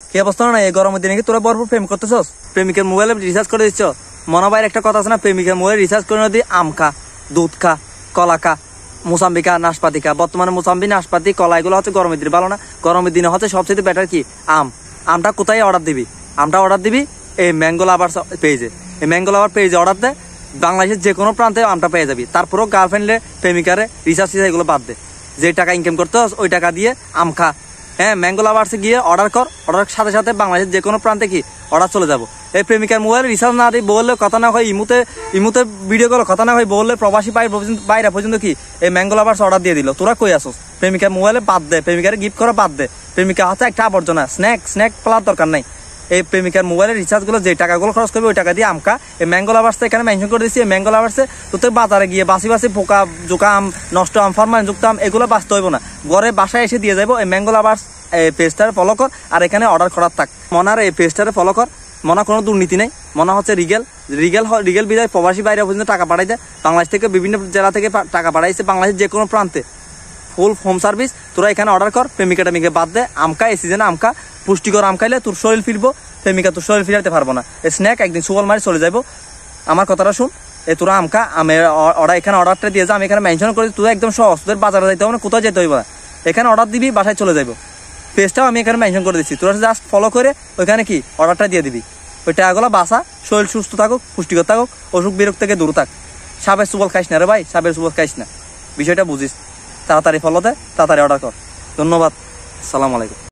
কি অবস্থা না এই গরমের দিনে কি তোরা ভরপুর প্রেম করতেছস? প্রেমিকের মোবাইলে রিচার্জ করে দিচ্ছ। মনে ভাইয়ের একটা কথা আছে না, প্রেমিকের মোবাইলে রিচার্জ করে দিয়ে আম খা, দুধ খা, কলা খা, মোসাম্বি খা, নাশপাতি খা। বর্তমানে মোসাম্বি, নাশপাতি, কলা এগুলো হচ্ছে গরমের দিনে ভালো না। গরমের দিনে হচ্ছে সবচেয়ে বেটার কি আম। আমটা কোথায় অর্ডার দিবি? আমটা অর্ডার দিবি এই ম্যাঙ্গো লাভার পেজে। এই ম্যাঙ্গো লাভার পেজে অর্ডার দে, বাংলাদেশের যে কোনো প্রান্তে আমটা পেয়ে যাবি। তারপরেও গার্লফ্রেন্ডে, প্রেমিকারে রিচার্জ এগুলো বাদ দে। যে টাকা ইনকাম করতে ওই টাকা দিয়ে আম খা। হ্যাঁ, ম্যাঙ্গো লাভার্সে গিয়ে অর্ডার কর। অর্ডার সাথে সাথে বাংলাদেশের যে কোনো প্রান্তে কি অর্ডার চলে যাবো। এই প্রেমিকার মোবাইল রিচার্জ না দিই বললে কথা না হয়, ইমুতে ভিডিও কল কথা না হয় বললে প্রবাসী বাইরে পর্যন্ত কি এই ম্যাঙ্গো লাভার্স অর্ডার দিয়ে দিল। তোরা কই আসোস? প্রেমিকার মোবাইলে বাদ দে, প্রেমিকারে গিফট করা বাদ দে। প্রেমিকা হচ্ছে একটা আবর্জনা, স্ন্যাক পালার দরকার নাই। এই প্রেমিকার মোবাইলের রিচার্জগুলো যে টাকাগুলো খরচ করবে ওই টাকা দিয়ে আমকা। এই ম্যাঙ্গো লাভার্সে এখানে মেনশন করে দিচ্ছি। এই ম্যাঙ্গো লাভার্সে তোর বাজারে গিয়ে বাসি পোকা জোকা আম, নষ্ট আম, ফরমালিনযুক্ত আম এগুলো বাঁচতে হইব না। ঘরে বাসায় এসে দিয়ে যাবো। এই ম্যাঙ্গো লাভার্স এই পেজটারে ফলো কর আর এখানে অর্ডার করার থাক। মনার এই পেজটারে ফলো কর। মনে কোনো দুর্নীতি নেই। মনে হচ্ছে রিগেল বিদায় প্রবাসী বাইরে পর্যন্ত টাকা পাঠাই দেয়। বাংলাদেশ থেকে বিভিন্ন জেলা থেকে টাকা পাঠাইছে বাংলাদেশের যে কোনো প্রান্তে, ফুল হোম সার্ভিস। তোরা এখানে অর্ডার কর। প্রেমিকা টেমিকে বাদ দে, আমকা এই সিজনে আমকা, পুষ্টিকর আম খাইলে তোর শরীর ফিরবো। প্রেমিকা তোর শরীর ফিরাতে পারবো না। এই স্ন্যাক একদিন সুবল মারি চলে যাবো। আমার কথাটা শুন, এই তোরা আমকা এখানে অর্ডারটা দিয়ে যা। আমি এখানে মেনশন করি, তুই একদম সহজ, তোদের বাজারে যাইতে হবে না, কোথাও যেতে হইব না। এখানে অর্ডার দিবি, বাসায় চলে যাবো। পেজটাও আমি এখানে মেনশন করে দিচ্ছি। তোরা জাস্ট ফলো করে ওইখানে কি অর্ডারটা দিয়ে দিবি। ওই টাকাগুলো বাসা, শরীর সুস্থ থাকুক, পুষ্টিকর থাকুক, অসুখ বিরোগ থেকে দূর থাক। সাপের সুবল খাইস না রে ভাই, সাপের সুবল খাইস না। বিষয়টা বুঝিস। তাড়াতাড়ি ফলো দে, তাড়াতাড়ি অর্ডার কর। ধন্যবাদ। আসসালামু আলাইকুম।